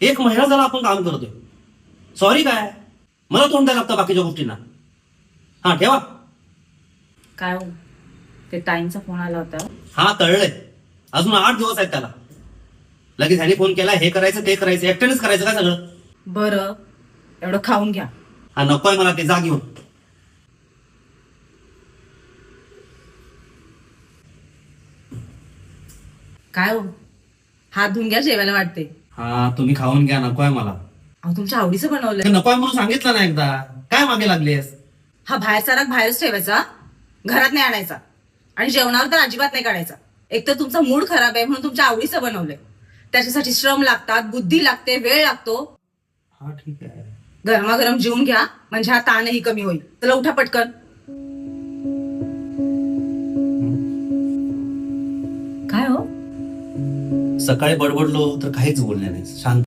1 महिना झाला आपण काम करतोय. सॉरी काय, मला तोंड द्यायला लागतं बाकीच्या गोष्टींना. हा ठेवा. काय हो, ते ताईंचा फोन आला होता. हा कळलंय, अजून 8 दिवस आहेत त्याला. लगेच ह्याने फोन केला, हे करायचं ते करायचं, एकट्यानेच करायचं काय सगळं? बरं, एवढं खाऊन घ्या. हा नकोय मला ते, जा घेऊन. काय हो, हात धुवून घ्या, जेवायला वाटते. हा तुम्ही खाऊन घ्या, नकोय मला. अहो, तुमच्या आवडीचं बनवलंय. ते नकोय म्हणून सांगितलं ना एकदा, काय मागे लागलीस? हा बाहेरचा राग बाहेरच ठेवायचा, घरात नाही आणायचा. आणि जेवणावर तर अजिबात नाही काढायचा. एक तर तुमचा मूड खराब आहे म्हणून तुमच्या आवडीचं बनवलंय. त्याच्यासाठी श्रम लागतात, बुद्धी लागते, वेळ लागतो. हा ठीक आहे. गरमागरम जेवून घ्या, म्हणजे हा ताणही कमी होईल. चला उठा पटकन. काय हो, सकाळी बडबडलो तर काहीच बोलले नाही, शांत